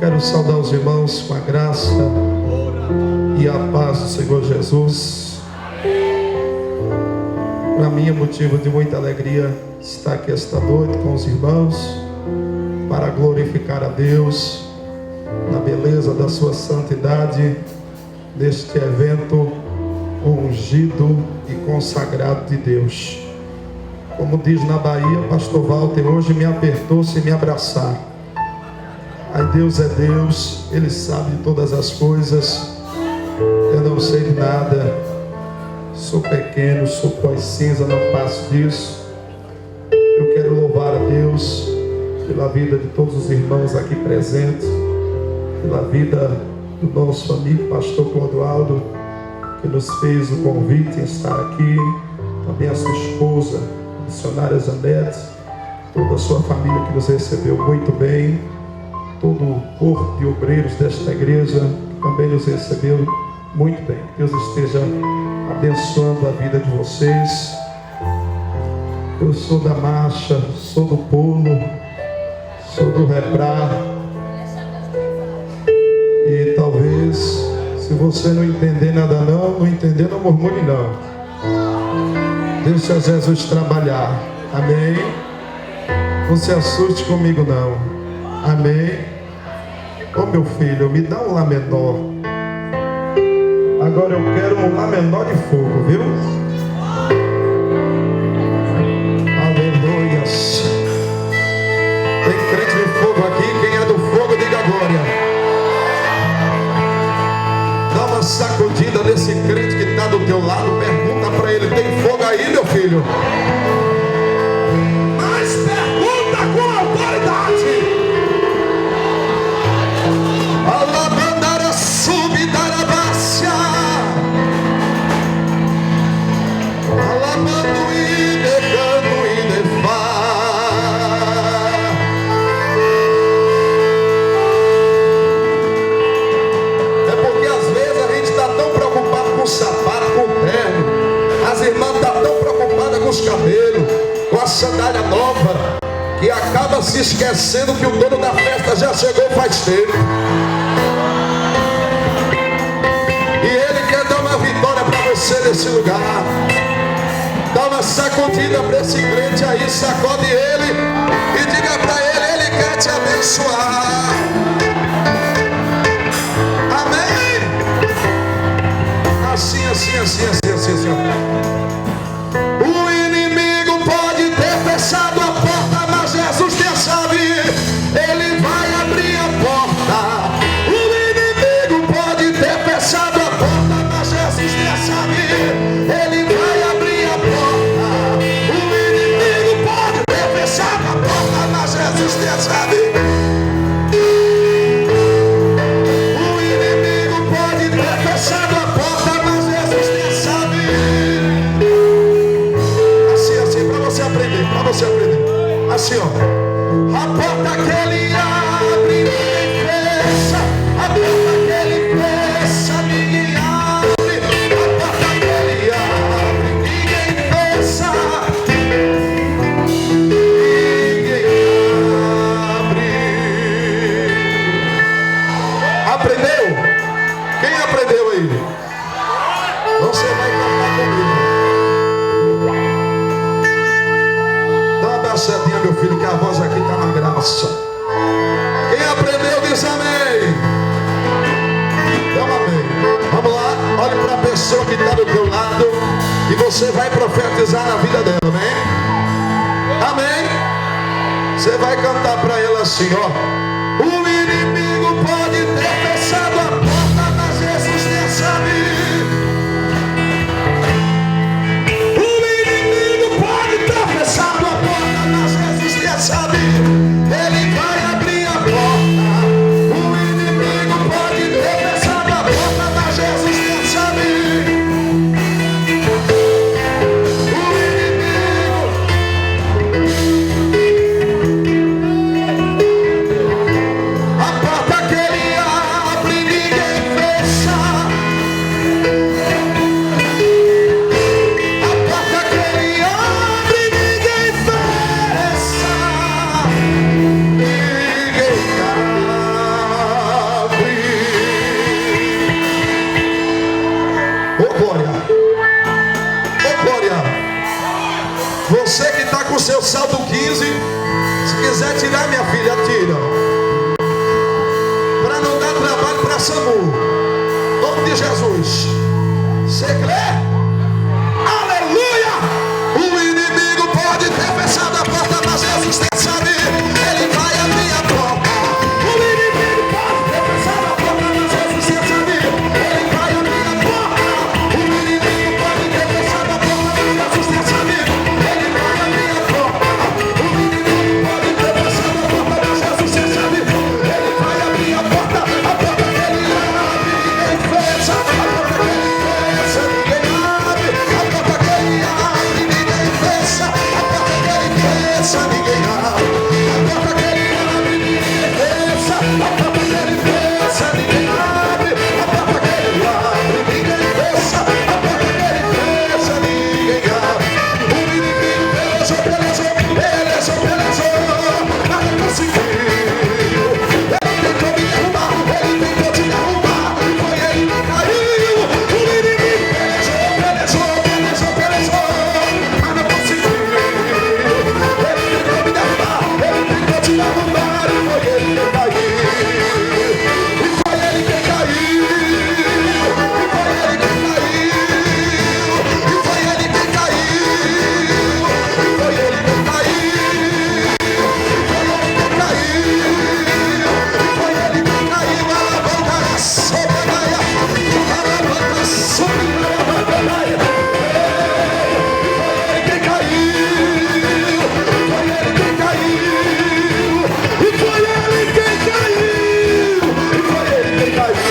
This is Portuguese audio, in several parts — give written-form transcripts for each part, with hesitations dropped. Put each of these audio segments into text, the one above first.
Quero saudar os irmãos com a graça e a paz do Senhor Jesus. Para mim é motivo de muita alegria estar aqui esta noite com os irmãos para glorificar a Deus na beleza da sua santidade neste evento ungido e consagrado de Deus. Como diz na Bahia, pastor Walter hoje me apertou sem me abraçar. Ai, Deus é Deus, Ele sabe de todas as coisas. Eu não sei de nada, sou pequeno, sou pó e cinza, não passo disso. Eu quero louvar a Deus pela vida de todos os irmãos aqui presentes, pela vida do nosso amigo pastor Clodoaldo, que nos fez o convite em estar aqui, também a sua esposa, a missionária Zanete, toda a sua família que nos recebeu muito bem, todo o corpo de obreiros desta igreja que também nos recebeu muito bem. Deus esteja abençoando a vida de vocês. Eu sou da marcha, sou do pulo, sou do rebrar. E talvez, se você não entender nada não entender, não murmure não. Deixa Jesus trabalhar. Amém? Não se assuste comigo não. Amém? Ô meu filho, me dá um Lá menor. Agora eu quero um Lá menor de fogo, viu? Aleluias. Tem crente de fogo aqui. Quem é do fogo, diga glória. Dá uma sacudida nesse crente que está do teu lado. Pergunta para ele: tem fogo aí, meu filho? Mas pergunta com autoridade. Alabandara subidarabácia, alabando e negando e defá. É porque às vezes a gente está tão preocupado com o sapato, com o terno. As irmãs estão tão preocupadas com os cabelos, com a sandália nova, que acaba se esquecendo que o dono da festa já chegou faz tempo. E ele quer dar uma vitória para você nesse lugar. Dá uma sacudida para esse crente aí, sacode ele e diga para ele: ele quer te abençoar. Amém? Assim, assim, assim, assim, assim, assim. O inimigo pode ter fechado a porta, mas Jesus tem a chave. Ele vai abrir a porta. O inimigo pode ter fechado a porta, mas Jesus tem a chave. Ele vai abrir a porta. O inimigo pode ter fechado a porta, mas Jesus tem a chave. O inimigo pode ter fechado a porta, mas Jesus tem a chave. Assim, assim, para você aprender, para você aprender. Assim, ó. A porta que ele abre, ninguém fecha. A porta que ele fecha, ninguém abre. A porta que ele abre, ninguém fecha. Ninguém abre. Aprendeu? Quem aprendeu aí? Você vai cantar comigo. Dá uma abraçadinha, meu filho, que a voz aqui está na graça. Quem aprendeu diz amém. Então amém. Vamos lá, olhe para a pessoa que está do teu lado e você vai profetizar na vida dela, amém? Amém? Você vai cantar para ela assim, ó: o inimigo pode ter fechado a porta, mas Jesus tem a chave. Fechado a porta, mas Jesus tem a chave. Ele vai abrir a porta. O inimigo pode ter fechado a porta, mas Jesus tem a chave. O inimigo seu saldo 15. Se quiser tirar, minha filha, tira. Para não dar trabalho para SAMU. Em nome de Jesus. Você crê? Aleluia! O inimigo pode ter fechado a porta, mas Jesus tem sabe. Ele vai abrir a porta. O inimigo pode ter fechado a porta, mas Jesus tem sabe. Ele vai abrir a porta. O inimigo pode ter fechado a porta, mas Jesus tem sabe. Ele vai abrir a porta. O inimigo pode ter fechado a porta, mas Jesus tem sabe. Ele vai abrir a porta. A porta que ele abre, ninguém fecha. A porta que ele fecha, ninguém abre. A porta que ele abre, ninguém fecha. A porta que ele fecha, ninguém abre. A porta que ele abre, ninguém fecha. A porta que ele fecha, ninguém abre. A porta que ele abre, ninguém fecha. A porta que ele fecha, ninguém abre. O inimigo pelejou, mas não conseguiu. Ele tentou me derrubar, ele tentou te derrubar. Foi ele que caiu. O inimigo pelejou, mas não conseguiu. Ele tentou me derrubar, ele tentou te derrubar. E foi ele que caiu. E foi ele que caiu. E foi ele que caiu. E foi ele que caiu. E foi ele que caiu.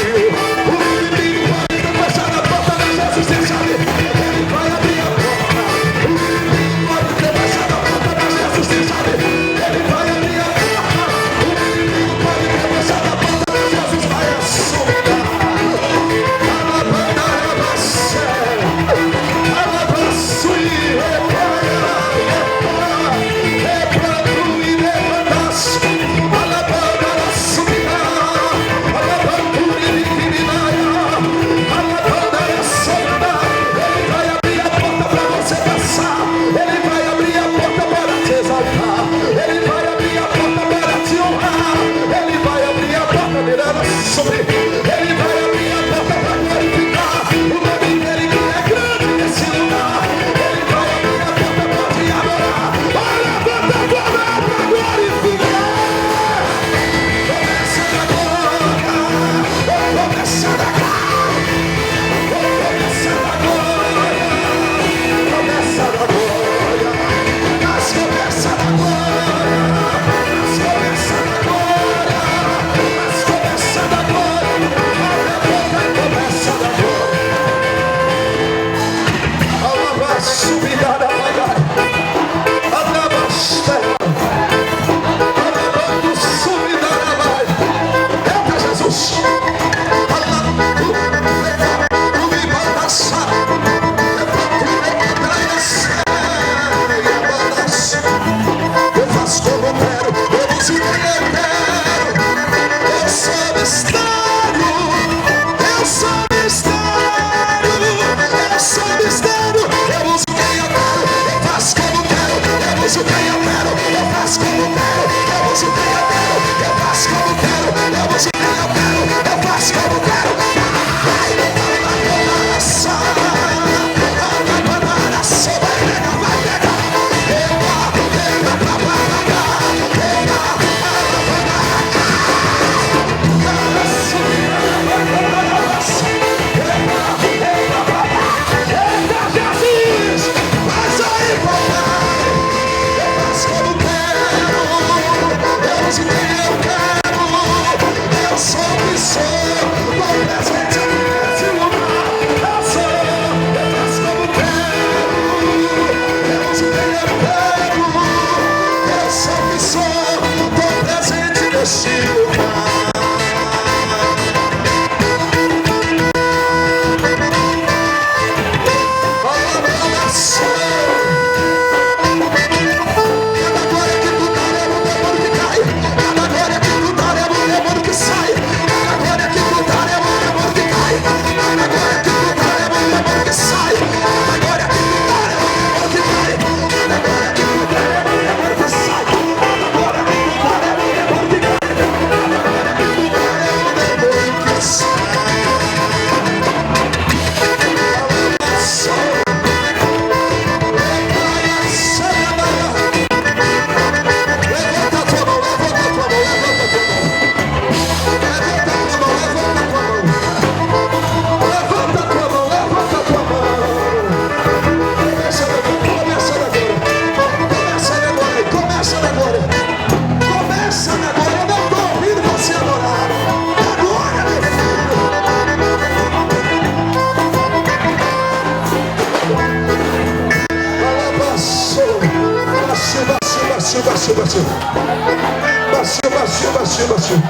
baixinho, baixinho. Baixinho, baixinho, baixinho, baixinho.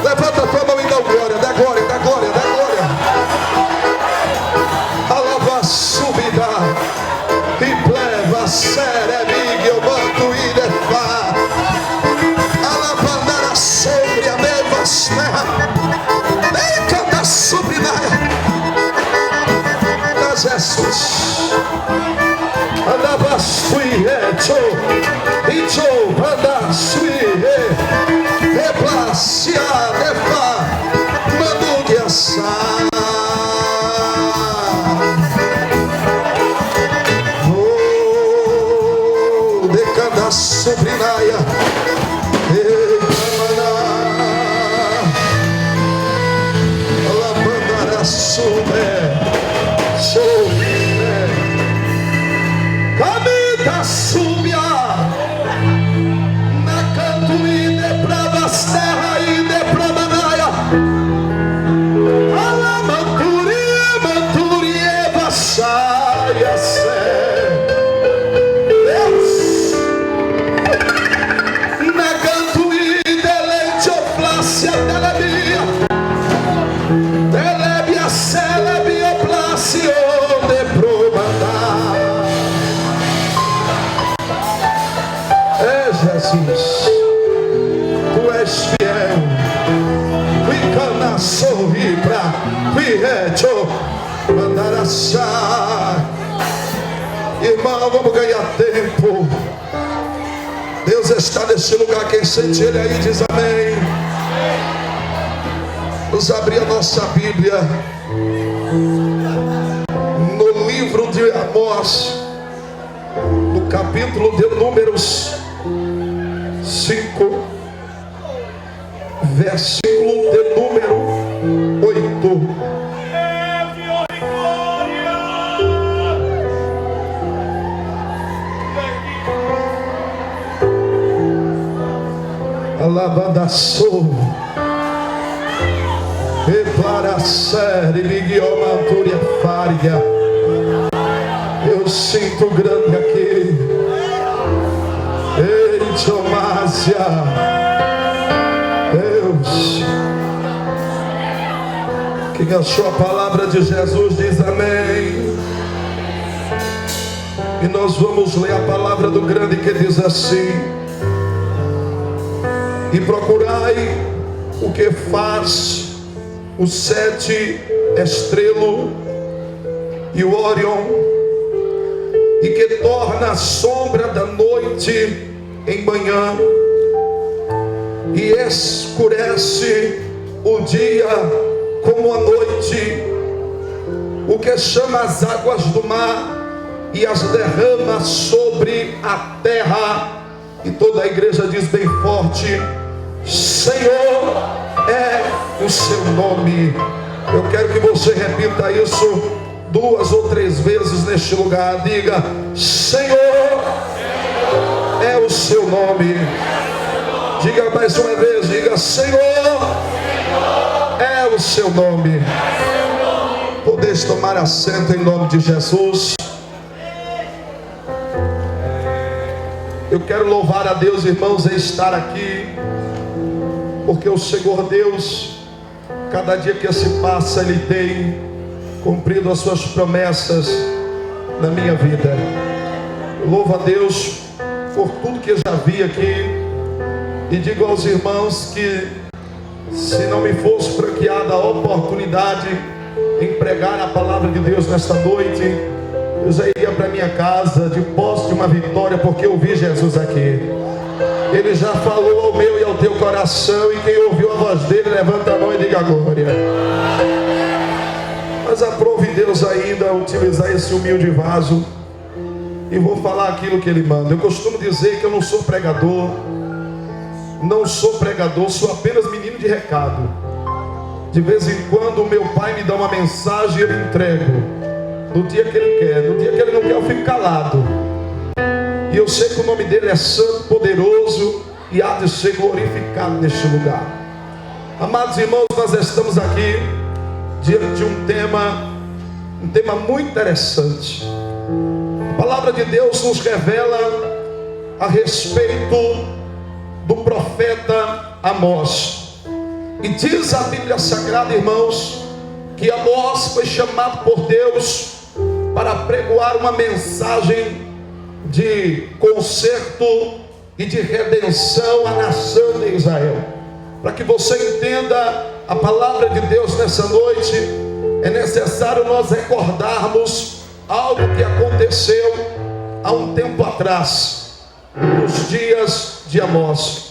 Levanta a tua mão e dá glória, dá glória, dá glória, dá glória. Alava subida e pleva seremig, eu manto e defá. Alabandara sobre a nevas terra. Decanta subida. Das Jesus. Alava sui e tchou, anda sui replacia, defa, mando que assar. Oh, decanda sobrinaia, alabandara sube, camita subia, na canto e deprava terra e deprava naia, alamanturia, manturia, vassaia, Deus, na canto e deleite, oflácia, telebia, telebia, celebia, plácio, deprova. Jesus, tu és fiel, Wicana sorri pra Pirecho, mandar achar. Irmão, vamos ganhar tempo. Deus está neste lugar. Quem sente Ele aí diz amém. Vamos abrir a nossa Bíblia no livro de Amós, no capítulo de Números 5, versículo de número 8. Alabandaçou e para a série Ligiomanturia Faria. Eu sinto grande aqui. Ei, Tomásia, Deus, quem achou a palavra de Jesus diz amém. E nós vamos ler a palavra do grande que diz assim: e procurai o que faz o 7 estrelo e o Orion, e que torna a sombra da noite em manhã, e escurece o dia como a noite, o que chama as águas do mar e as derrama sobre a terra. E toda a igreja diz bem forte: Senhor é o seu nome. Eu quero que você repita isso 2 ou 3 vezes neste lugar. Diga: Senhor é o seu nome. Diga mais uma vez, diga: Senhor é o seu nome. Podeis tomar assento em nome de Jesus. Eu quero louvar a Deus, irmãos, em estar aqui, porque o Senhor Deus, cada dia que se passa, Ele tem cumprido as suas promessas na minha vida. Eu louvo a Deus por tudo que eu já vi aqui, e digo aos irmãos que, se não me fosse franqueada a oportunidade em pregar a palavra de Deus nesta noite, eu já iria para minha casa de posse de uma vitória, porque eu vi Jesus aqui. Ele já falou ao meu e ao teu coração, e quem ouviu a voz dele, levanta a mão e diga glória. Mas aprove Deus ainda utilizar esse humilde vaso, e vou falar aquilo que Ele manda. Eu costumo dizer que eu não sou pregador, sou apenas menino de recado. De vez em quando o meu pai me dá uma mensagem e eu entrego. No dia que Ele quer, no dia que Ele não quer, eu fico calado. E eu sei que o nome dele é santo, poderoso, e há de ser glorificado neste lugar. Amados irmãos, nós estamos aqui diante de um tema muito interessante. A palavra de Deus nos revela a respeito do profeta Amós. E diz a Bíblia Sagrada, irmãos, que Amós foi chamado por Deus para pregoar uma mensagem de conserto e de redenção à nação de Israel. Para que você entenda a palavra de Deus nessa noite, é necessário nós recordarmos algo que aconteceu há um tempo atrás, nos dias de Amós.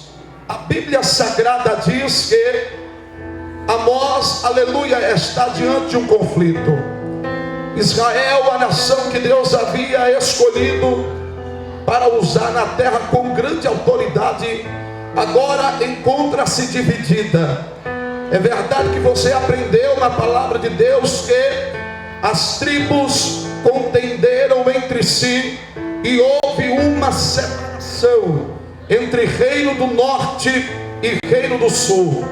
A Bíblia Sagrada diz que Amós, aleluia, está diante de um conflito. Israel, a nação que Deus havia escolhido para usar na terra com grande autoridade, agora encontra-se dividida. É verdade que você aprendeu na palavra de Deus que as tribos contenderam entre si e houve uma separação entre reino do norte e reino do sul.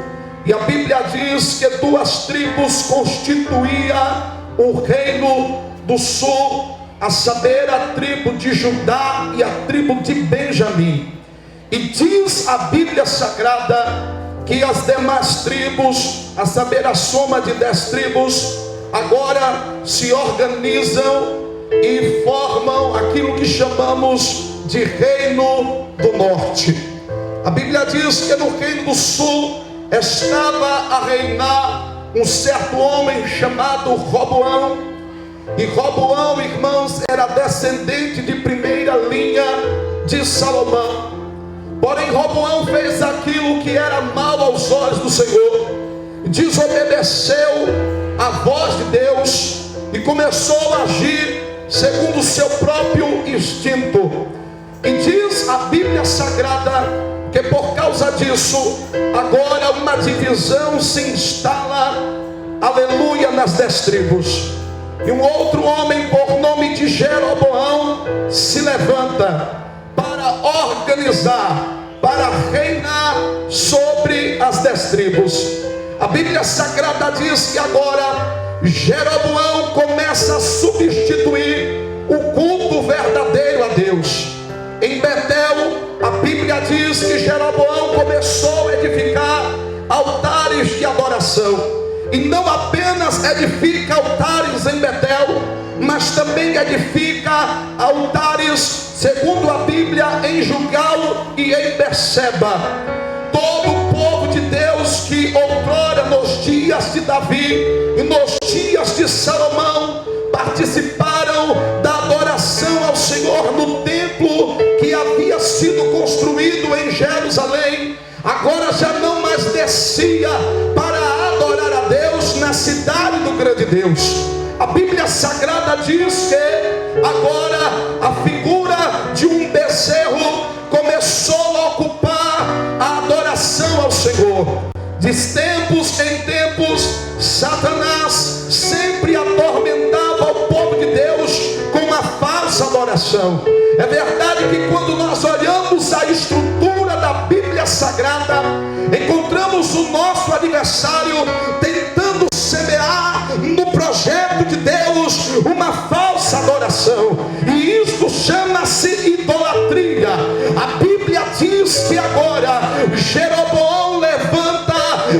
E a Bíblia diz que duas tribos constituíam o reino do sul, a saber, a tribo de Judá e a tribo de Benjamim. E diz a Bíblia Sagrada que as demais tribos, a saber, a soma de 10 tribos, agora se organizam e formam aquilo que chamamos de reino do norte. A Bíblia diz que no reino do sul estava a reinar um certo homem chamado Roboão. E Roboão, irmãos, era descendente de primeira linha de Salomão. Porém Roboão fez aquilo que era mal aos olhos do Senhor, desobedeceu a voz de Deus e começou a agir segundo o seu próprio instinto. E diz a Bíblia Sagrada que por causa disso, agora uma divisão se instala, aleluia, nas 10 tribos. E um outro homem por nome de Jeroboão se levanta para organizar, para reinar sobre as 10 tribos. A Bíblia Sagrada diz que agora Jeroboão começa a substituir o culto verdadeiro a Deus. Em Betel, a Bíblia diz que Jeroboão começou a edificar altares de adoração. E não apenas edifica altares em Betel, mas também edifica altares, segundo a Bíblia, em Gilgal e em Berseba. Todo o povo de Deus que outrora, nos dias de Davi e nos dias de Salomão, participaram da adoração ao Senhor no templo que havia sido construído em Jerusalém, agora já não mais descia para adorar a Deus na cidade do grande Deus. A Bíblia Sagrada diz que agora a figura de um bezerro começou a ocupar a adoração ao Senhor. De tempos em tempos, Satanás sempre atormentava o povo de Deus com a falsa adoração. É verdade que quando nós olhamos a estrutura da Bíblia Sagrada, encontramos o nosso adversário tentando semear no projeto de Deus uma falsa adoração, e isso chama-se idolatria. A Bíblia diz que agora Jeroboão levanta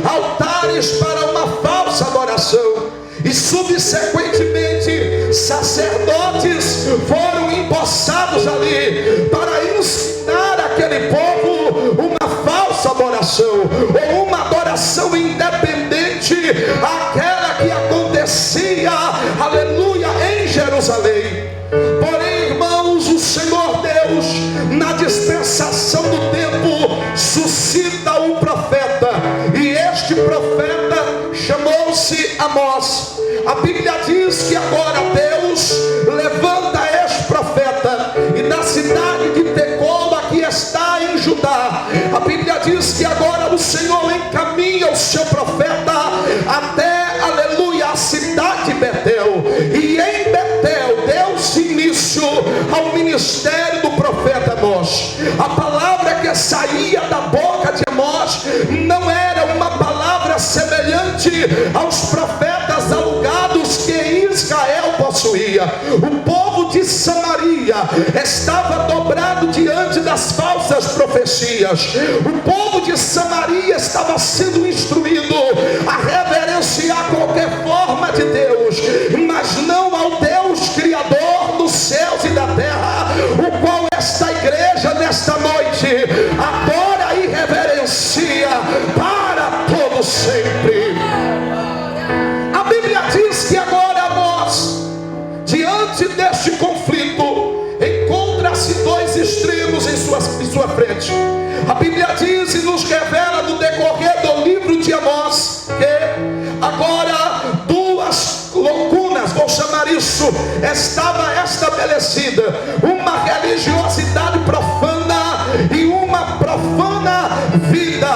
altares para uma falsa adoração, e subsequentemente sacerdotes foram empossados ali para ensinar aquele povo uma falsa adoração, ou uma adoração independente, aquela que acontecia, aleluia, em Jerusalém. Porém, irmãos, o Senhor Deus, na dispensação do tempo, suscita um profeta, e este profeta chamou-se Amós. A Bíblia diz que agora Deus levanta este profeta, e da cidade de Tecoa, que está em Judá, a Bíblia diz que agora o Senhor encaminha o seu profeta até, aleluia, a cidade de Betel. E em Betel deu-se início ao ministério do profeta Amós. A palavra que saía da boca de Amós não era uma palavra semelhante aos profetas alugados que Israel possuía. O povo de de Samaria estava dobrado diante das falsas profecias. O povo de Samaria estava sendo instruído a reverenciar qualquer forma de Deus, mas não ao Deus Criador dos céus e da terra, o qual esta igreja nesta noite adora e reverencia para todo sempre. A Bíblia diz que agora Amós, diante deste conflito, encontra-se dois extremos em sua frente. A Bíblia diz e nos revela no decorrer do livro de Amós que agora duas lacunas, vou chamar isso, estava estabelecida: uma religiosidade profana e uma profana vida.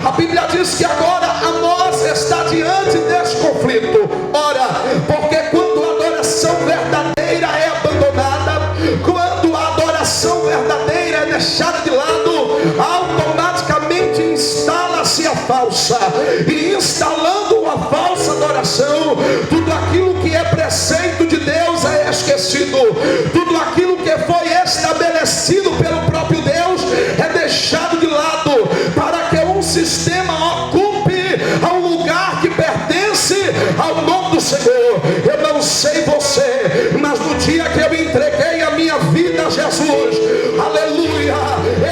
A Bíblia diz que agora Amós está diante deste conflito. Ora, porque quando a adoração verdadeira é abandonada, quando a adoração verdadeira é deixada de lado, automaticamente instala-se a falsa, e instalando a falsa adoração, tudo aquilo que é preceito de Deus é esquecido, tudo aquilo que foi estabelecido pelo próprio Deus é deixado de lado, para que um sistema ocupe ao lugar que pertence ao nome do Senhor. Eu não sei você, mas no dia que eu entreguei a minha vida a Jesus, aleluia,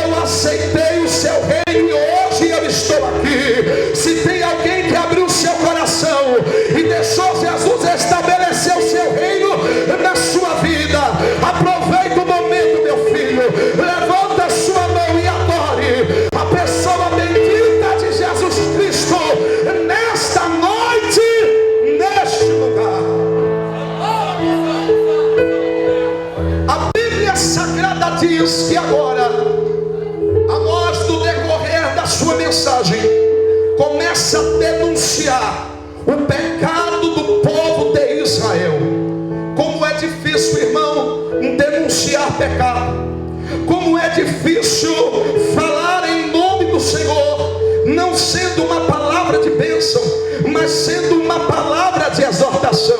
eu aceitei o seu reino e hoje eu estou aqui. Se tem alguém que abriu seu coração e deixou Jesus estabelecer o seu reino na sua vida, aproveita o momento, meu filho, levanta a sua mão e adore a pessoa bendita de Jesus Cristo nesta noite, neste lugar. A Bíblia Sagrada diz que agora Amós, no decorrer da sua mensagem, começa a denunciar o pecado do povo de Israel. Como é difícil, irmão, denunciar pecado. Como é difícil falar em nome do Senhor, não sendo uma palavra de bênção, mas sendo uma palavra de exortação.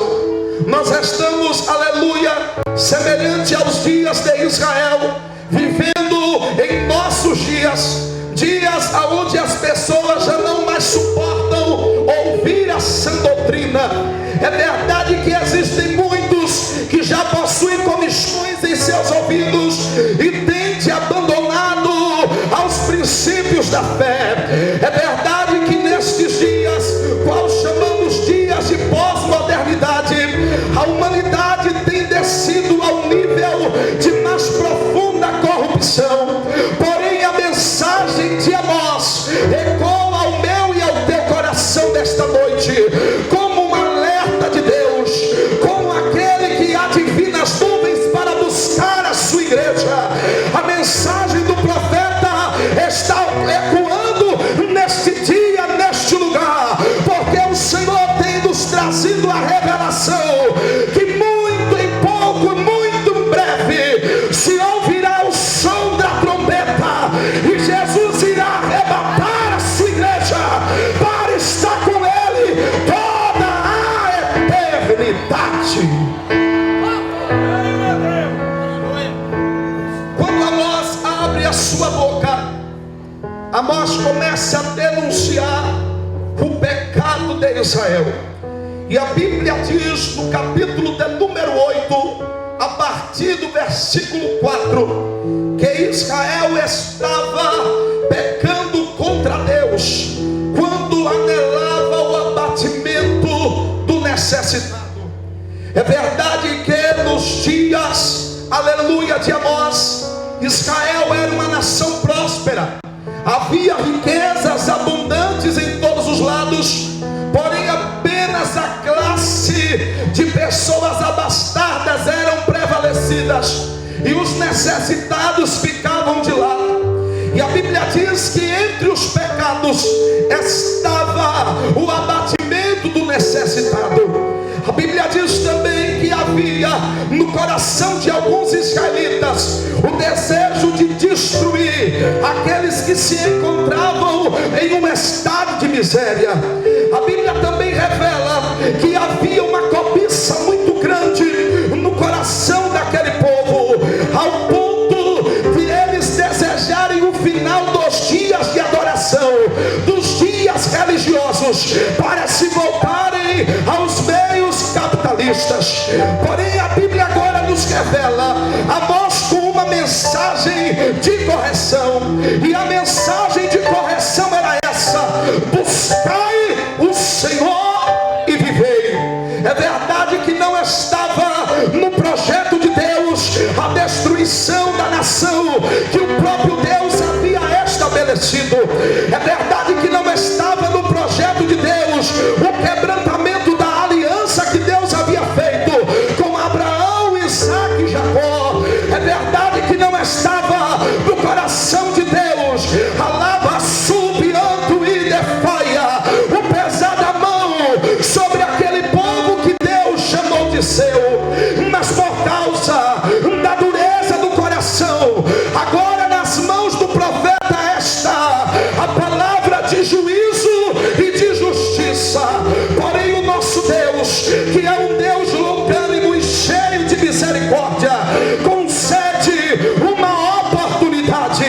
Nós estamos, aleluia, semelhante aos dias de Israel, vivendo em nossos dias onde as pessoas já não mais suportam ouvir a sã doutrina. É verdade que existem muitos que já possuem comissões em seus ouvidos e têm te abandonado aos princípios da fé. É verdade que nestes dias, qual chamamos dias de pós-modernidade, a humanidade tem descido ao nível de mais profunda corrupção. Porém, a mensagem de Amós ecoa ao meu e ao teu coração desta noite como um alerta de Deus, como aquele que adivina as nuvens para buscar a sua igreja. A mensagem do profeta está ecoando neste dia, neste lugar, porque o Senhor tem nos trazido a revelação que muito em pouco, muito em breve, se ouvirá o som da trombeta e Jesus irá arrebatar a sua igreja para estar com ele toda a eternidade. Quando Amós abre a sua boca, Amós começa a denunciar o pecado de Israel. E a Bíblia diz no capítulo de número 8, a partir do versículo 4, que Israel estava pecando contra Deus quando anelava o abatimento do necessitado. É verdade que nos dias, aleluia, de Amós, Israel era uma nação próspera, havia riquezas abundantes em todos os lados, porém apenas a classe de pessoas abastadas eram prevalecidas e os necessitados ficavam de lado. E a Bíblia diz que entre os pecados estava o abatimento do necessitado. A Bíblia diz também que havia no coração de alguns israelitas o desejo de destruir aqueles que se encontravam em um estado de miséria. A Bíblia também revela que havia uma cobiça muito grande no coração daquele povo. Deus para se voltarem aos meios capitalistas. Porém a Bíblia agora nos revela a nós com uma mensagem de correção, e a mensagem de correção era essa: buscai o Senhor e vivei. É verdade que não estava no projeto de Deus a destruição da nação que o próprio Deus havia estabelecido. É verdade que não estava no projeto de Deus o quebrantamento da aliança que Deus havia feito com Abraão, Isaque e Jacó. É verdade que não estava no coração de Deus a lava subiando e defaia, o pesar da mão sobre aquele povo que Deus chamou de seu. Mas por causa da dureza do coração, agora nas mãos do profeta está a palavra de juízo e de justiça. Porém o nosso Deus, que é um Deus longânimo e cheio de misericórdia, concede uma oportunidade.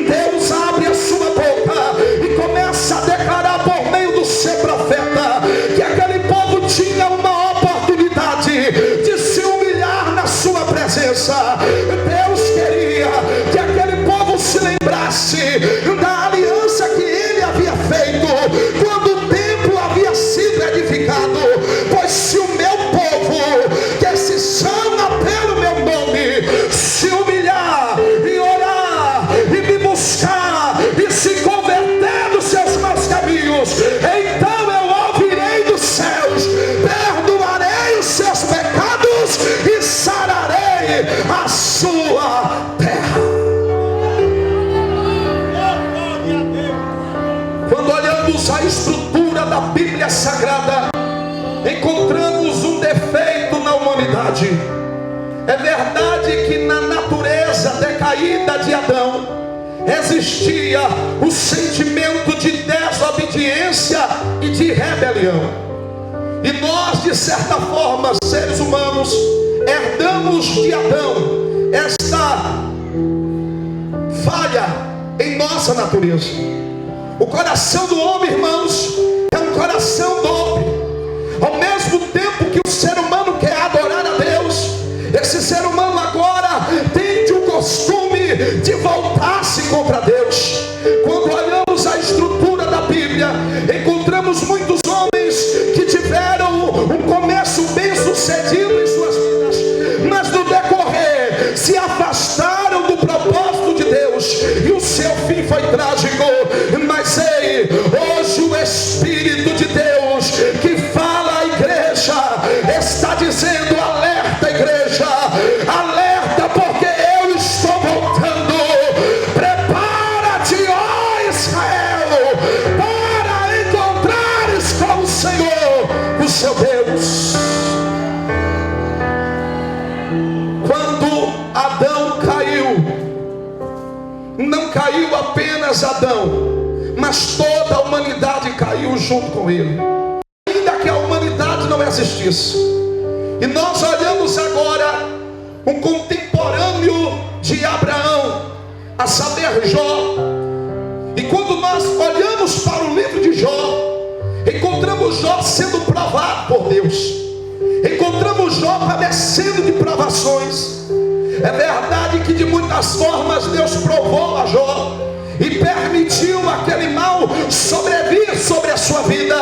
Deus abre a sua boca e começa a declarar por meio do seu profeta que aquele povo tinha uma oportunidade de se humilhar na sua presença. Deus queria que aquele povo se lembrasse da aliança que ele havia feito quando o templo havia sido edificado. Pois se o meu povo, que se chama pelo meu nome, se humilhar e orar e me buscar e se converter dos seus maus caminhos, então eu ouvirei dos céus, perdoarei os seus pecados e sararei a sua terra. Quando olhamos a estrutura da Bíblia Sagrada, encontramos um defeito na humanidade. É verdade que na natureza decaída de Adão existia o sentimento de desobediência e de rebelião. E nós, de certa forma, seres humanos, herdamos de Adão esta falha em nossa natureza. O coração do homem, irmãos, é um coração nobre. Ao mesmo tempo que o ser humano quer adorar a Deus, esse ser humano agora tem o costume de voltar-se contra Deus. Quando olhamos a estrutura da Bíblia, encontramos muitos homens que tiveram um começo bem sucedido em suas vidas, mas no decorrer se afastaram do propósito de Deus e o seu fim foi trágico. Mas ei, hoje o Espírito de Deus que fala à igreja está dizendo: alerta, igreja, alerta, porque eu estou voltando. Prepara-te, ó Israel, para encontrares com o Senhor, o seu Deus. Quando Adão caiu, não caiu apenas Adão, mas toda a humanidade caiu junto com ele. Ainda que a humanidade não existisse. E nós olhamos agora um contemporâneo de Abraão, a saber, Jó. E quando nós olhamos para o livro de Jó, encontramos Jó sendo provado por Deus. Encontramos Jó padecendo de provações. É verdade que de muitas formas Deus provou a Jó e permitiu aquele mal sobrevir sobre a sua vida.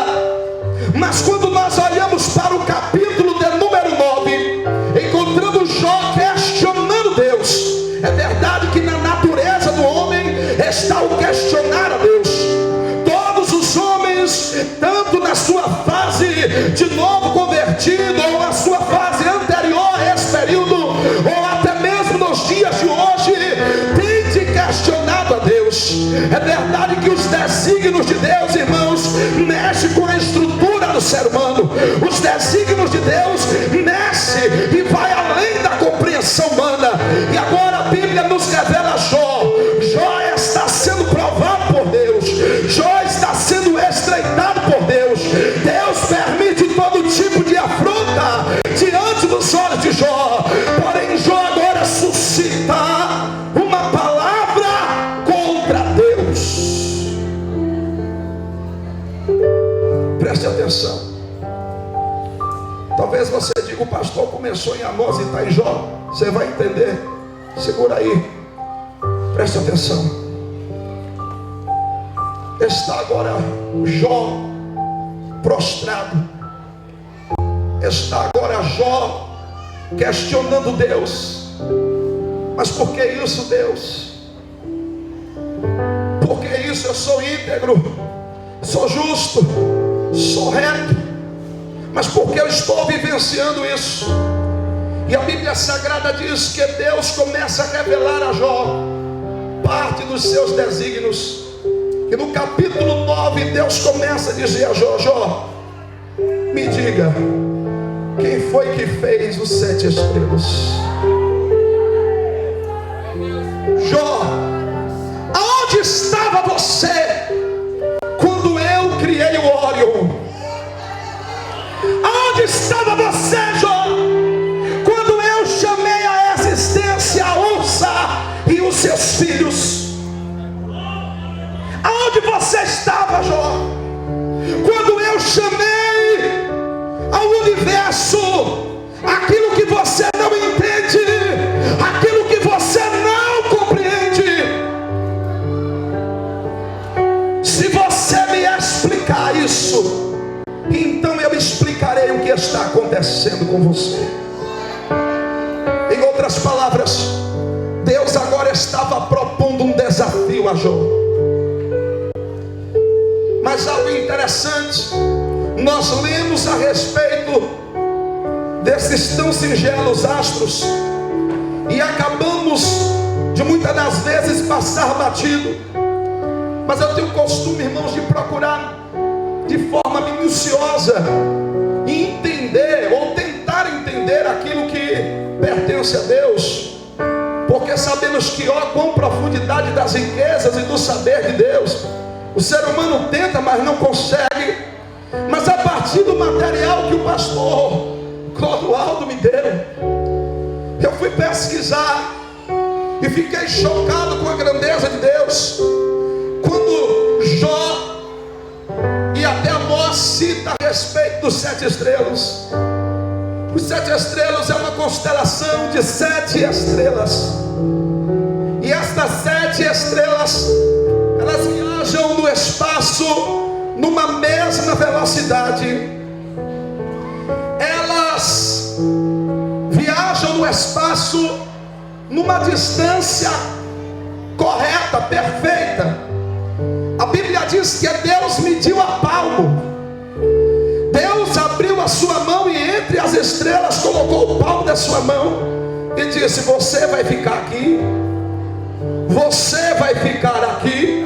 Mas quando nós olhamos para o capítulo de número 9, encontramos Jó questionando Deus. É verdade que na natureza do homem está o questionar a Deus. Todos os homens, tanto na sua fase de novo convertido, ou a sua fase anterior a esse período, ou até mesmo nos dias de hoje, tem de questionado a Deus. É verdade que os desígnios de Deus, irmãos, mexem com a estrutura do ser humano. Os desígnios de Deus mexem e vai além da compreensão humana. E agora a Bíblia nos revela Jó. Jó está sendo provado por Deus. Jó está sendo estreitado por Deus. Deus permite todo tipo de afronta diante dos olhos de Jó. Porém Jó agora suscita uma palavra contra Deus. Preste atenção. Talvez você diga: o pastor começou em Amós e está em Jó. Você vai entender. Segura aí. Preste atenção. Está agora Jó prostrado. Está agora Jó questionando Deus. Mas por que isso, Deus? Por que isso? Eu sou íntegro, sou justo, sou reto, mas por que eu estou vivenciando isso? E a Bíblia Sagrada diz que Deus começa a revelar a Jó parte dos seus desígnios. E no capítulo 9 Deus começa a dizer a Jó: Jó, me diga, quem foi que fez os 7 estrelas? Jó, aonde estava você quando eu criei o Órion? Aonde estava você, Jó, quando eu chamei a existência a Ursa e os seus filhos? Aonde você estava, Jó, quando eu chamei ao universo aquilo que você não entende, aquilo que você não compreende? Se você me explicar isso, então eu explicarei o que está acontecendo com você. Em outras palavras, Deus agora estava propondo um desafio a Jó. Mas algo interessante, nós lemos a respeito desses tão singelos astros e acabamos de muitas das vezes passar batido. Mas eu tenho o costume, irmãos, de procurar de forma minuciosa e entender ou tentar entender aquilo que pertence a Deus, porque sabemos que com a profundidade das riquezas e do saber de Deus, o ser humano tenta, mas não consegue. Mas a partir do material que o pastor Clodoaldo me deu, eu fui pesquisar e fiquei chocado com a grandeza de Deus. Quando Jó e até Amós cita a respeito dos 7 estrelas. Os 7 estrelas é uma constelação de 7 estrelas. E estas 7 estrelas, elas viajam no espaço numa mesma velocidade. Elas viajam no espaço numa distância correta, perfeita. A Bíblia diz que Deus mediu a palmo. Deus abriu a sua mão e entre as estrelas colocou o palmo da sua mão e disse: você vai ficar aqui, você vai ficar aqui,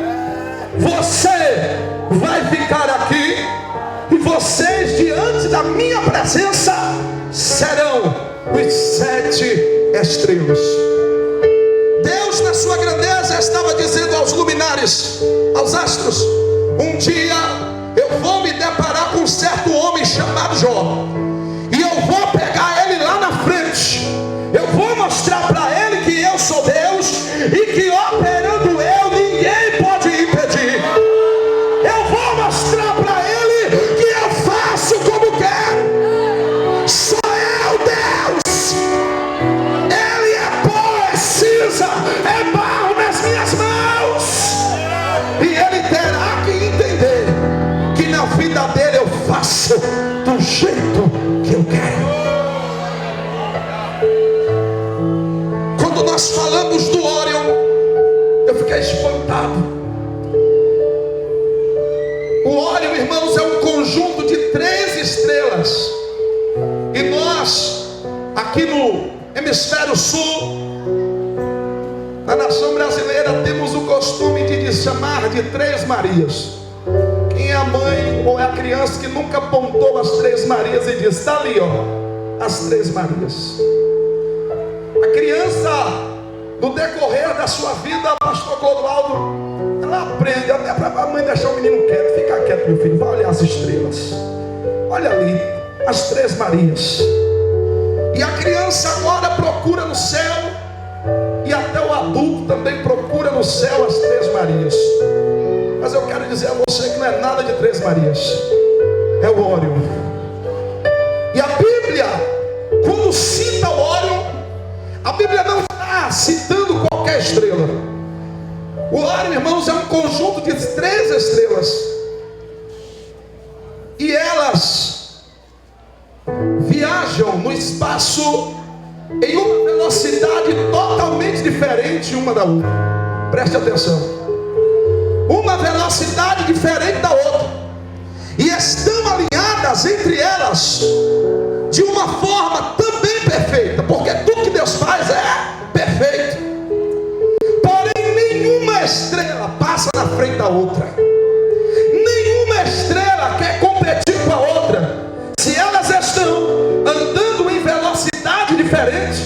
você vai ficar aqui, e vocês diante da minha presença serão os 7 estrelas. Deus, na sua grandeza, estava dizendo aos luminares, aos astros: um dia eu vou me deparar com um certo homem chamado Jó, e eu vou pegar ele lá na frente, eu vou mostrar para ele que eu sou Deus e que operando eu ninguém pode impedir. Eu vou mostrar para ele que eu faço como quero. Sou eu Deus. Ele é pó, é cinza, é barro nas minhas mãos, e ele terá que entender que na vida dele eu faço do jeito que eu quero. Quando nós falamos do Órion, eu fiquei espantado. O Órion, irmãos, é um conjunto de 3 estrelas. E nós, aqui no hemisfério sul, na nação brasileira, temos o costume de chamar de 3 Marias. Quem é a mãe ou é a criança que nunca apontou as 3 Marias e diz: está ali, ó, as 3 Marias. A criança, no decorrer da sua vida, pastor Clodoaldo, ela aprende até para a mãe deixar o menino quieto. Fica quieto, meu filho, vai olhar as estrelas. Olha ali, as 3 Marias. E a criança agora procura no céu, e até o adulto também procura no céu as 3 Marias. Mas eu quero dizer a você que não é nada de 3 Marias. é o Órion. E a Bíblia, quando cita o Órion, a Bíblia não está citando qualquer estrela. O Órion, irmãos, é um conjunto de 3 estrelas. E elas viajam no espaço em uma velocidade totalmente diferente uma da outra. Preste atenção. Uma velocidade diferente da outra. E estão alinhadas entre elas de uma forma também perfeita, porque tudo que Deus faz é perfeito. Porém, nenhuma estrela passa na frente da outra. Nenhuma estrela quer competir com a outra. Se elas estão andando em velocidade diferente,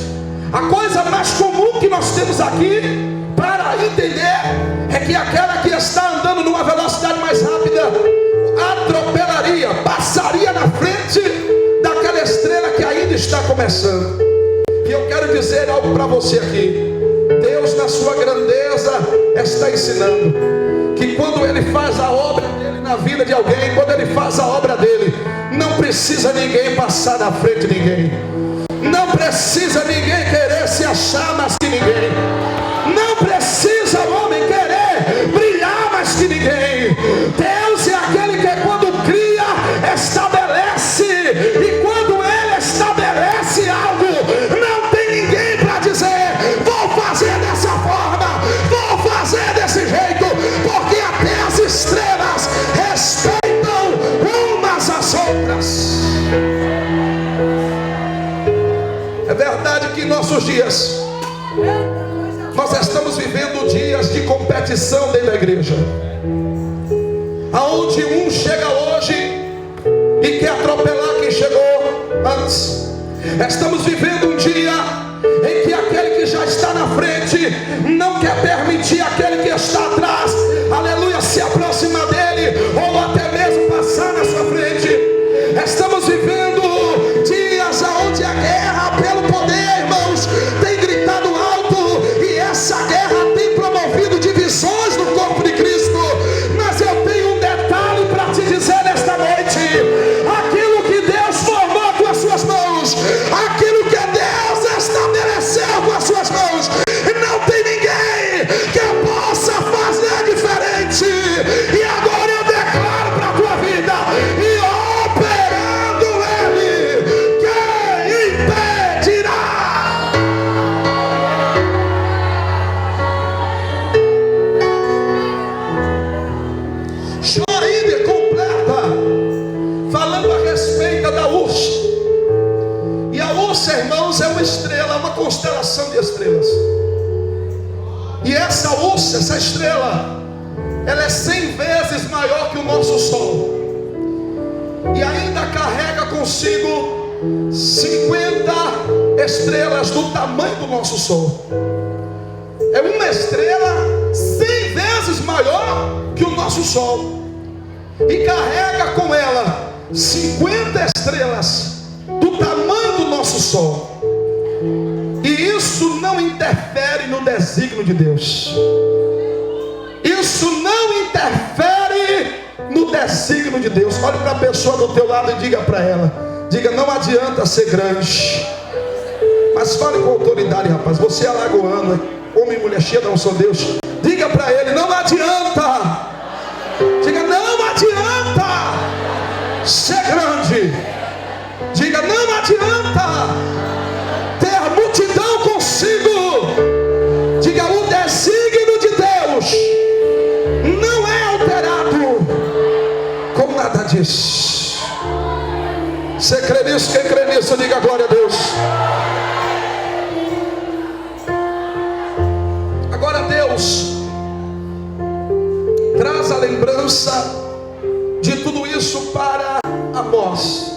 a coisa mais comum que nós temos aqui para entender é que aquela que está andando numa velocidade mais rápida atropelaria, passaria na frente daquela estrela que ainda está começando. E eu quero dizer algo para você aqui. Deus, na sua grandeza, está ensinando que quando Ele faz a obra dele na vida de alguém, quando Ele faz a obra dele, não precisa ninguém passar na frente de ninguém. Não precisa ninguém querer se achar mais que ninguém. Não precisa o homem querer brilhar mais que ninguém. Deus é aquele que quando cria, estabelece. E quando Ele estabelece algo, não tem ninguém para dizer: vou fazer dessa forma, vou fazer desse jeito. Porque até as estrelas respeitam umas às outras. É verdade que em nossos dias nós estamos vivendo dias de competição dentro da igreja, aonde um chega hoje e quer atropelar quem chegou antes. Estamos vivendo um dia em que aquele que já está na frente não quer permitir aquele que está atrás, aleluia, se aproximar dele ou até mesmo passar na sua frente. Estamos vivendo dias onde a guerra pelo poder, irmãos, tem gritado alto, e essa guerra tem promovido divisões no corpo de Cristo. Mas eu tenho um detalhe para te dizer nesta noite: aquilo que Deus formou com as suas mãos, aquilo que Deus estabeleceu com as suas mãos, não tem ninguém que possa fazer diferente. E agora eu declaro para a tua vida: e operando Ele, quem impedirá? Joaíde completa falando a respeito da Ursa. E a Ursa, irmãos, é uma estrela, uma constelação de estrelas. E essa Ursa, essa estrela, ela é 100 vezes maior que o nosso Sol. E ainda carrega consigo 50 estrelas do tamanho do nosso Sol. É uma estrela 100 vezes maior que o nosso Sol. E carrega com ela 50 estrelas do tamanho do nosso Sol. E isso não interfere no desígnio de Deus. Isso não interfere no desígnio de Deus. Olhe para a pessoa do teu lado e diga para ela: diga, não adianta ser grande. Mas fale com autoridade, rapaz. Você é alagoano, homem e mulher cheia da unção de Deus. Diga para ele: não adianta. Diga, não adianta ser grande. Diga, não adianta ter multidão consigo. Diga, o desígnio de Deus não é alterado com nada disso. Você crê nisso? Quem crê nisso, diga glória a Deus. Agora Deus traz a lembrança de tudo isso para Amós.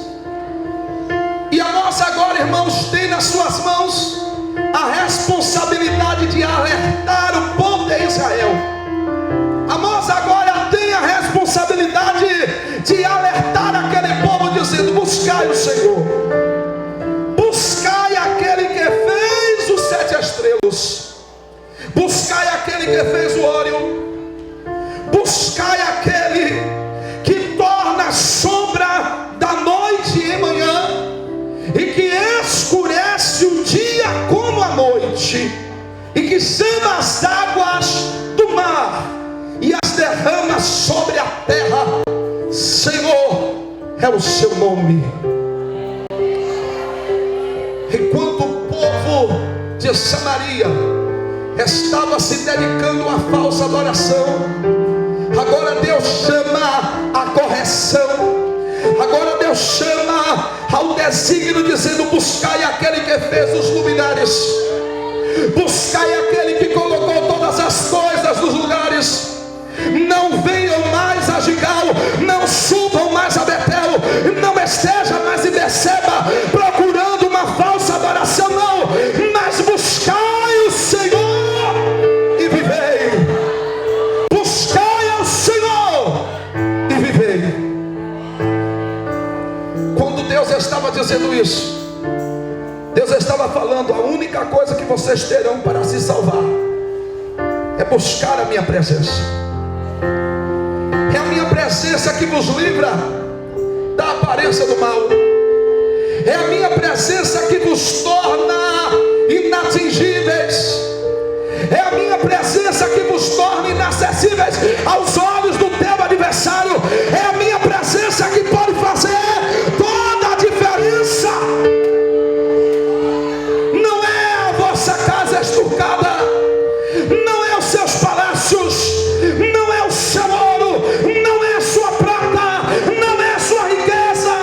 E Amós agora, irmãos, tem nas suas mãos a responsabilidade de alertar o povo de Israel. Amós agora tem a responsabilidade de alertar aquele povo, dizendo: buscai o Senhor, buscai aquele que fez os 7 estrelas, buscai aquele que fez o Órion, buscai aquele que torna a sombra torrente, e que chama as águas do mar e as derrama sobre a terra. Senhor é o seu nome. Enquanto o povo de Samaria estava se dedicando a falsa adoração, agora Deus chama a correção. Agora Deus chama ao desígnio, dizendo: buscai aquele que fez os luminares, buscai aquele que colocou todas as coisas nos lugares. Não venham mais a Gilgal, não subam mais a Betel, não esteja mais em Beceba procurando uma falsa adoração, não, mas buscai o Senhor e vivei. Buscai ao Senhor e vivei. Quando Deus estava dizendo isso, Deus estava falando: a única coisa que vocês terão para se salvar é buscar a minha presença. É a minha presença que vos livra da aparência do mal. É a minha presença que vos torna inatingíveis. É a minha presença que vos torna inacessíveis aos olhos do teu adversário. É a minha presença que pode fazer toda a diferença. Não é a vossa casa estucada, não é os seus palácios, não é o seu ouro, não é a sua prata, não é a sua riqueza,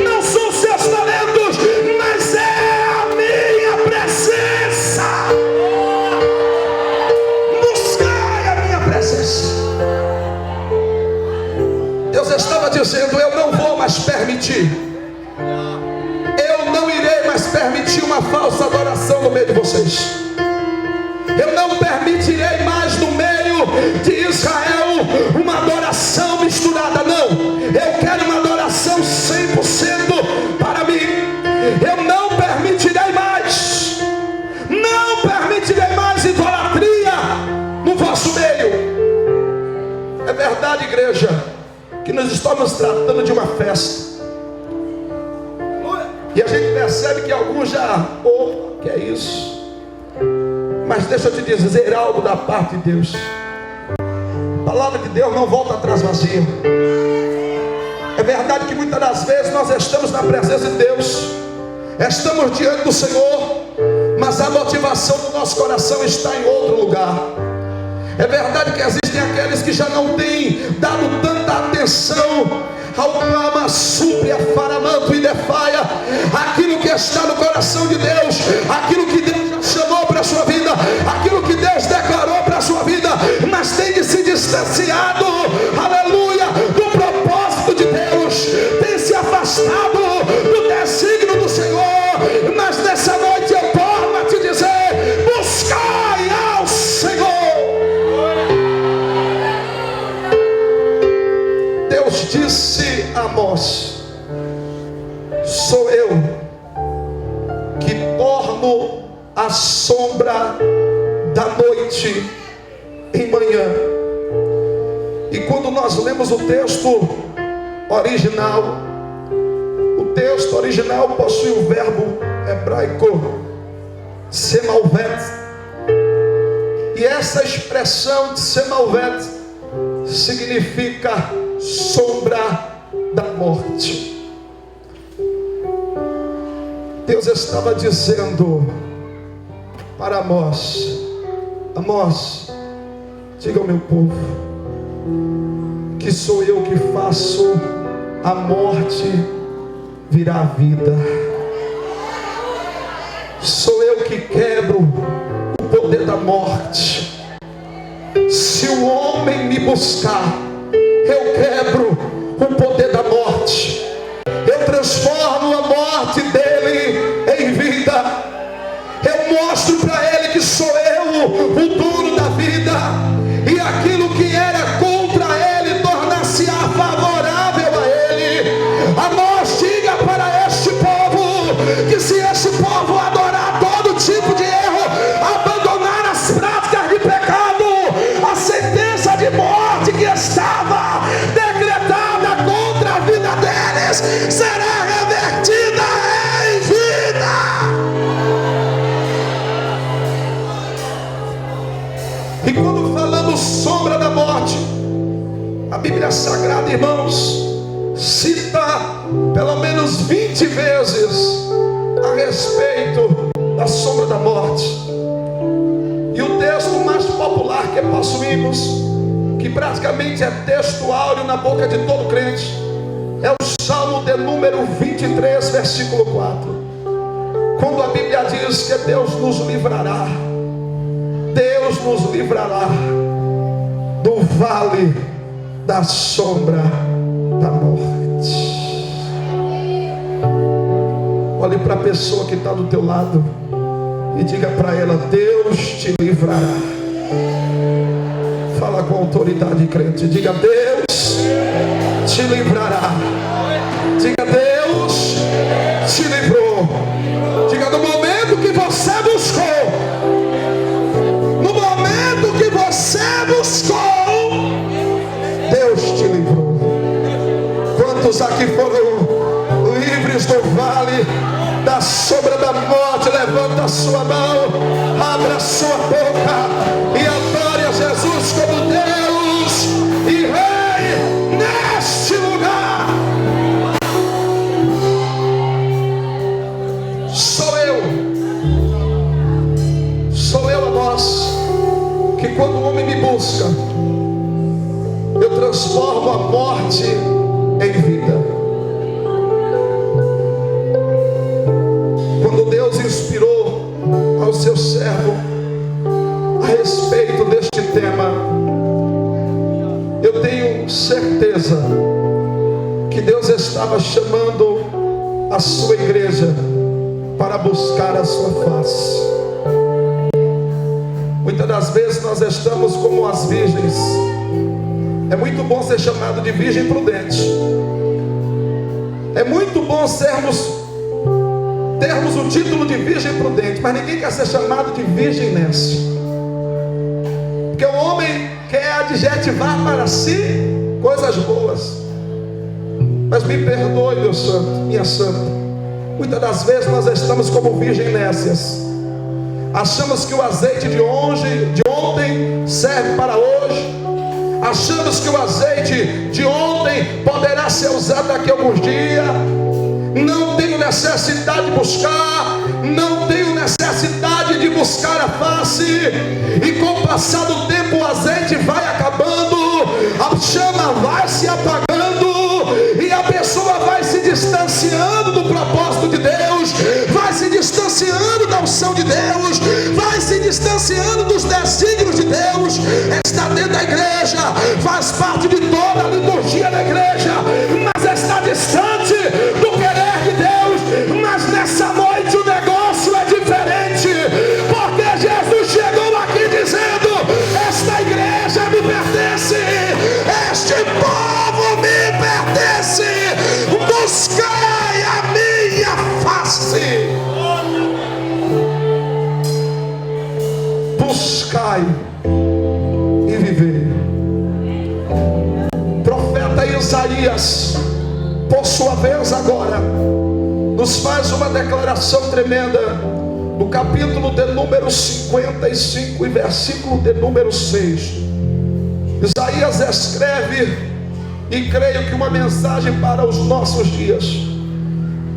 não são os seus talentos, mas é a minha presença. Buscai a minha presença. Deus estava dizendo: eu não vou mais permitir, eu não irei mais permitir uma falsa adoração no meio de vocês. Eu não permitirei mais no meio de Israel uma adoração misturada, não. Eu quero uma adoração 100% para mim. Eu não permitirei mais, não permitirei mais idolatria no vosso meio. É verdade, igreja, que nós estamos tratando de uma festa, e a gente percebe que alguns já, que é isso? Mas deixa eu te dizer algo da parte de Deus. A palavra de Deus não volta atrás vazia. É verdade que muitas das vezes nós estamos na presença de Deus, estamos diante do Senhor, mas a motivação do nosso coração está em outro lugar. É verdade que existem aqueles que já não têm dado tanta atenção ao clama, súplia, faramanto e defaia, aquilo que está no coração de Deus, aquilo que Deus já chamou para a sua vida, aquilo que Deus declarou para a sua vida, mas tem de se distanciado, aleluia, do propósito de Deus, tem se afastado do desígnio do Senhor. Mas nessa noite eu torno a te dizer: buscai ao Senhor. Deus disse a Amós: sou eu que torno a sombra da noite em manhã. E quando nós lemos o texto original, possui o verbo hebraico semalvet, e essa expressão de semalvet significa sombra da morte. Deus estava dizendo para Amós: Amós, diga ao meu povo que sou eu que faço a morte virar vida. Sou eu que quebro o poder da morte. Se o homem me buscar, eu quebro o poder da morte. Eu transformo a morte dele em vida. Eu mostro para ele que sou eu o dono da vida, e aquilo que era contra ele torna-se favorável a ele. Amós, diga para este povo que se este povo adorar todo tipo de erro, abandonar as práticas de pecado, a sentença de morte que estava decretada contra Bíblia Sagrada, irmãos, cita pelo menos 20 vezes a respeito da sombra da morte. E o texto mais popular que possuímos, que praticamente é texto áureo na boca de todo crente, é o Salmo de número 23, versículo 4. Quando a Bíblia diz que Deus nos livrará do vale da sombra da morte. Olhe para a pessoa que está do teu lado e diga para ela: Deus te livrará. Fala com autoridade, crente. Diga: Deus te livrará. Diga: Deus te livrou. Diga: no momento que você buscou, no momento que você buscou, Deus te livrou. Quantos aqui foram livres do vale da sombra da morte? Levanta a sua mão, abra a sua boca e adore a Jesus como Deus e Rei neste lugar. Sou eu a voz que, quando o homem me busca, eu transformo a morte em vida. Quando Deus inspirou ao seu servo a respeito deste tema, eu tenho certeza que Deus estava chamando a sua igreja para buscar a sua face. Muitas das vezes nós estamos como as virgens. É muito bom ser chamado de virgem prudente. É muito bom termos o título de virgem prudente, mas ninguém quer ser chamado de virgem nessa. Porque o homem quer adjetivar para si coisas boas. Mas me perdoe, meu santo, minha santa, muitas das vezes nós estamos como virgem nécias. Achamos que o azeite de ontem serve para hoje. Achamos que o azeite de ontem poderá ser usado daqui a alguns dias. Não tenho necessidade de buscar, não tenho necessidade de buscar a face. E com o passar do tempo o azeite vai acabando, a chama vai se apagando, e a pessoa vai se distanciando do propósito de Deus, vai se distanciando da unção de Deus, vai se distanciando dos desígnios de Deus. Está dentro da igreja, faz parte de toda a liturgia da igreja, mas está distante do querer de Deus. Mas nessa noite o negócio é diferente, porque Jesus chegou aqui dizendo: esta igreja me pertence, este povo me pertence, buscai a minha face. Buscai e viver. Profeta Isaías, por sua vez, agora nos faz uma declaração tremenda, no capítulo de número 55 e versículo de número 6. Isaías escreve, e creio que uma mensagem para os nossos dias: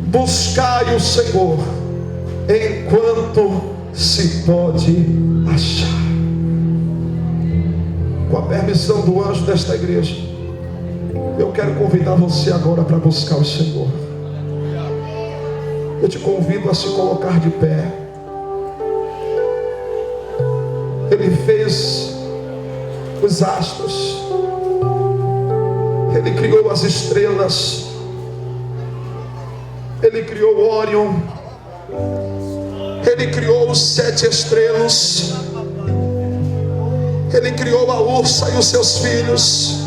buscai o Senhor enquanto se pode achar. Com a permissão do anjo desta igreja, eu quero convidar você agora para buscar o Senhor. Eu te convido a se colocar de pé. Ele fez os astros, Ele criou as estrelas, Ele criou Órion, Ele criou os 7 estrelas, Ele criou a ursa e os seus filhos,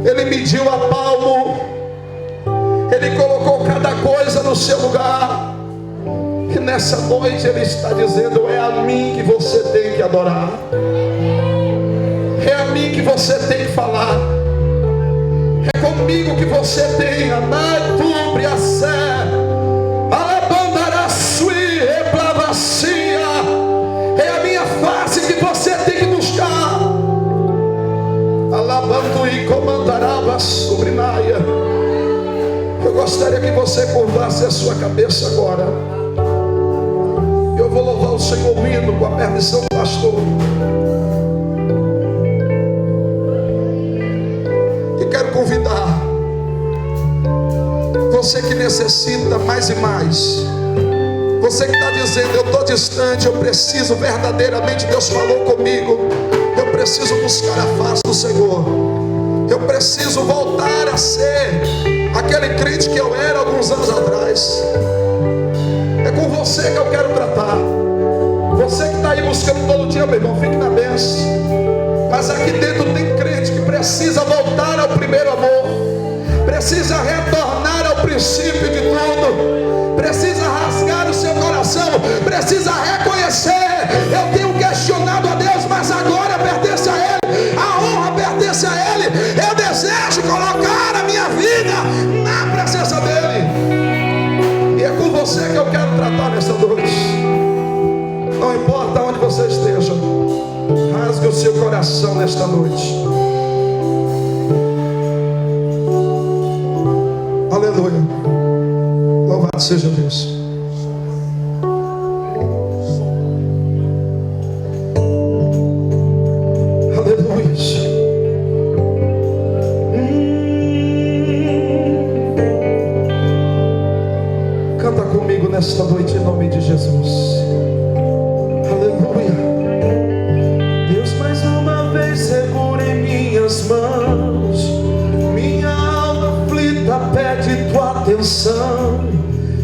Ele mediu a palmo, Ele colocou cada coisa no seu lugar. E nessa noite Ele está dizendo: é a mim que você tem que adorar, é a mim que você tem que falar, é comigo que você tem amar tubre a sé, alabandará sui replavacia. É a minha face que você tem que buscar. Alabando e comandando gostaria que você curvasse a sua cabeça agora. Eu vou louvar o Senhor hino com a permissão do pastor. E quero convidar você que necessita mais e mais. Você que está dizendo, eu estou distante, eu preciso verdadeiramente, Deus falou comigo, eu preciso buscar a face do Senhor. Eu preciso voltar a ser aquele crente que eu era alguns anos atrás. É com você que eu quero tratar. Você que está aí buscando todo dia, meu irmão, fique na bênção. Mas aqui dentro tem crente que precisa voltar ao primeiro amor, precisa retornar ao princípio de tudo, precisa rasgar o seu coração, precisa reconhecer: eu tenho questionado a Deus, mas agora pertence a Ele, a honra pertence a Ele. Eu desejo colocar a minha vida na presença dEle. E é com você que eu quero tratar nesta noite. Não importa onde você esteja, rasgue o seu coração nesta noite. Aleluia. Louvado seja Deus. Aleluia. Canta comigo nesta noite em nome de Jesus. Aleluia. Deus, mais uma vez segura em minhas mãos. Minha alma aflita pede tua atenção.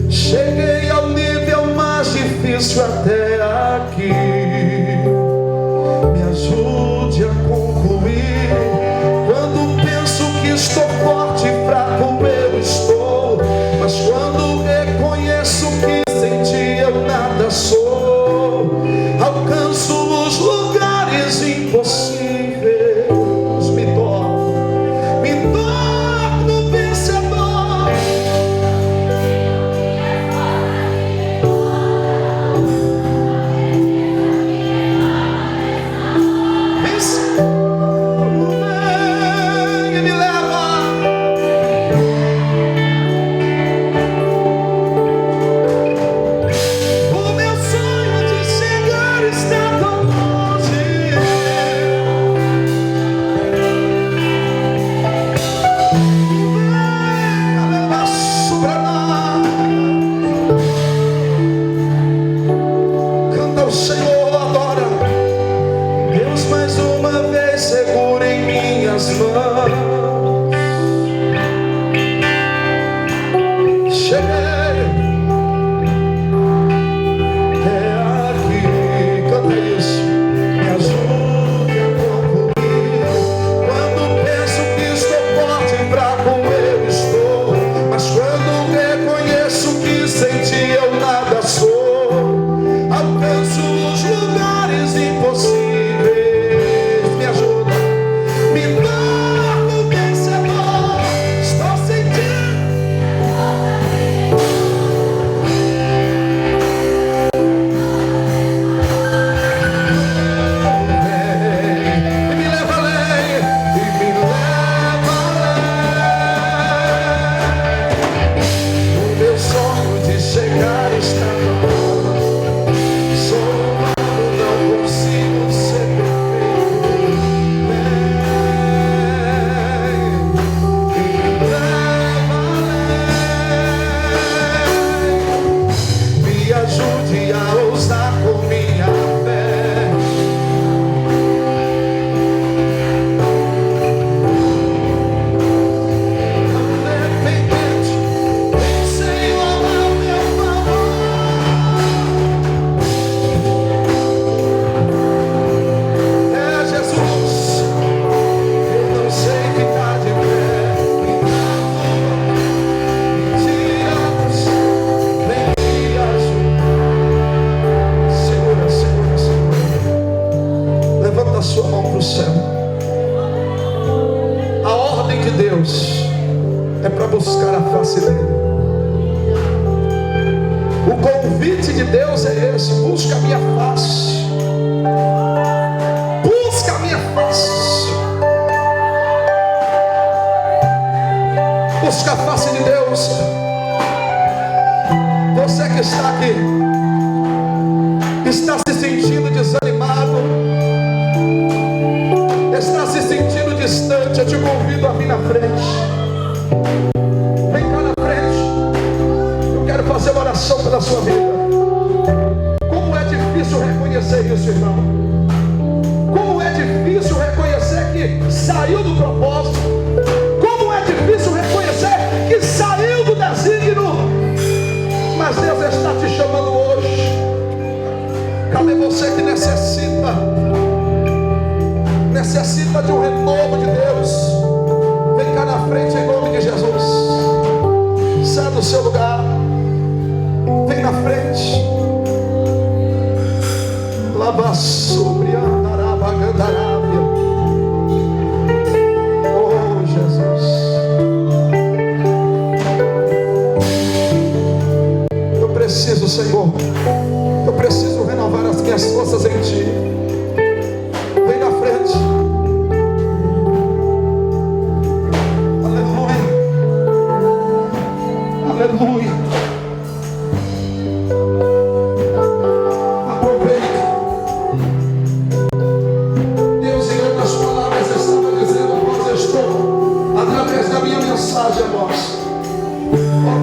Cheguei ao nível mais difícil até aqui. Me ajude a concluir. Quando penso que estou forte e fraco eu estou, mas quando reconheço que sem ti eu nada sou, alcanço os lugares impossíveis. Me torno vencedor. Vem e me leva. O meu sonho de chegar está tão longe. Vem, leva sobrana. Canta o Senhor, adora. Deus, mais uma vez segura em minhas mãos. Cheguei até aqui. Canta isso. Me ajude a concluir. Quando penso que estou forte e fraco eu estou, mas quando reconheço que sem ti eu nada sou, alcanço os lugares impossíveis. Me ajuda, me torno vencedor. Estou sentindo. E me leva além, e me leva além. O meu sonho de chegar está longe. Sou humano, não consigo ser perfeito. Vem e me leva além. Me ajude a ousar com minha fé. Independente, vem, Senhor, ao meu favor. É Jesus, eu não sei ficar de pé. Me tira, vem me ajudar. Segura, segura, segura. Levanta a sua mão para o céu. A ordem de Deus é para buscar a face dele. O convite de Deus é esse: busca a minha face. Busca a minha face. Busca a face de Deus. que está aqui, está se sentindo desanimado, está se sentindo distante, eu te convido a vir na frente. Vem cá na frente. Eu quero fazer uma oração pela sua vida. Como é difícil reconhecer isso, irmão. Como é difícil reconhecer que saiu do propósito. Como é difícil reconhecer que saiu do desígnio. Mas Deus está te chamando hoje. Cadê você que necessita de um renovo de Deus? Vem cá na frente em nome de Jesus. Sai do seu lugar. Vem na frente. Lava sobre Andarabagandarábia. Oh Jesus. Eu preciso, Senhor. Eu preciso renovar as minhas forças em Ti. Vem na frente. Aleluia. Aleluia. Aproveita. Deus, em outras palavras, estava dizendo: vós estou, através da minha mensagem, vós,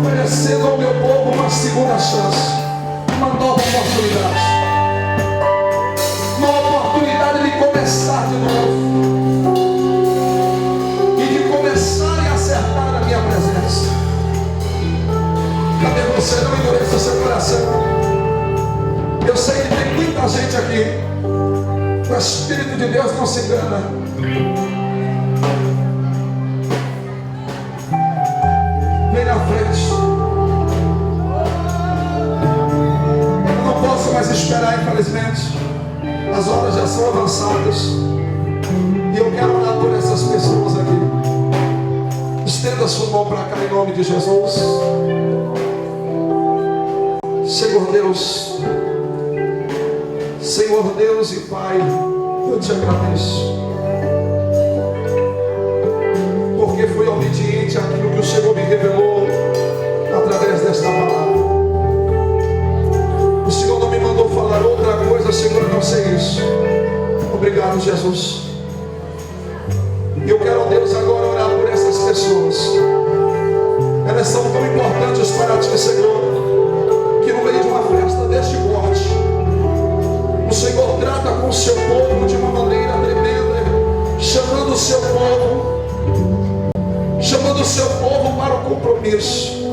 oferecendo ao meu povo uma segunda chance. Uma nova oportunidade. Uma oportunidade de começar de novo. E de começar e acertar a minha presença. Cadê você? Não endureça seu coração. Eu sei que tem muita gente aqui. O Espírito de Deus não se engana. Vem na frente. Mais esperar, infelizmente. As horas já são avançadas. E eu quero orar por essas pessoas aqui. Estenda sua mão para cá em nome de Jesus. Senhor Deus, Senhor Deus e Pai, eu te agradeço, porque fui obediente àquilo que o Senhor me revelou através desta palavra. O Senhor não me mandou falar outra coisa, Senhor, a não ser isso. Obrigado, Jesus. E eu quero, Deus, agora orar por essas pessoas. Elas são tão importantes para Ti, Senhor, que no meio de uma festa deste porte, o Senhor trata com o Seu povo de uma maneira tremenda, chamando o Seu povo para o compromisso.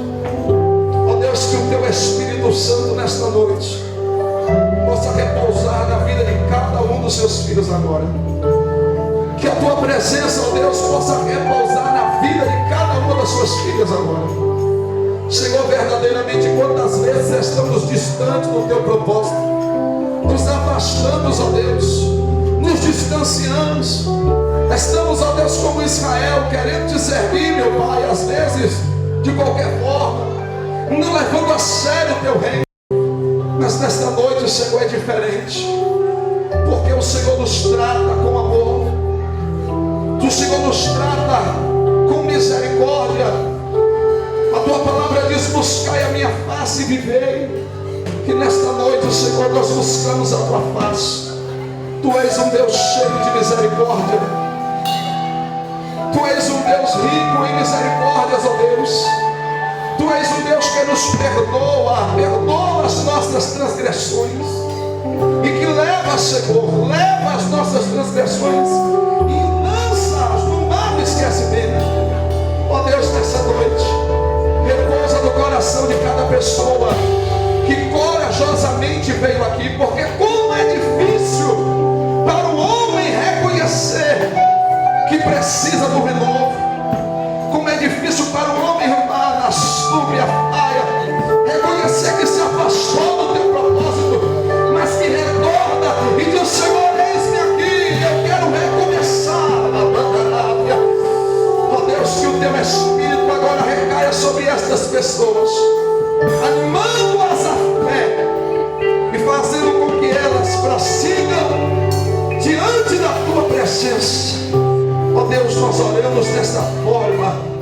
Que o Teu Espírito Santo nesta noite possa repousar na vida de cada um dos Seus filhos agora. Que a Tua presença, ó Deus, possa repousar na vida de cada uma das Suas filhas agora. Senhor, verdadeiramente, quantas vezes estamos distantes do Teu propósito, nos afastamos, ó Deus, nos distanciamos, estamos, ó Deus, como Israel, querendo Te servir, meu Pai, às vezes, de qualquer forma, não levando a sério o Teu reino. Mas nesta noite o Senhor é diferente, porque o Senhor nos trata com amor, o Senhor nos trata com misericórdia. A Tua palavra diz: buscai a minha face e vivei. Que nesta noite, Senhor, nós buscamos a Tua face. Tu és um Deus cheio de misericórdia. Tu és um Deus rico em misericórdias, ó Deus. Tu és um Deus que nos perdoa as nossas transgressões, e que leva, Senhor, leva as nossas transgressões e lança-as no mar do esquecimento. Ó Deus, nessa noite, repousa no coração de cada pessoa que corajosamente veio aqui, porque como é difícil para o homem reconhecer que precisa do renovo. Como é difícil para o homem na súbia paia reconhecer que se afastou do Teu propósito, mas que retorna e diz: Senhor, eis-me aqui, eu quero recomeçar. Ó Deus, que o Teu Espírito agora recaia sobre estas pessoas, animando-as a fé e fazendo com que elas prossigam diante da Tua presença. Ó Deus, nós oramos desta forma,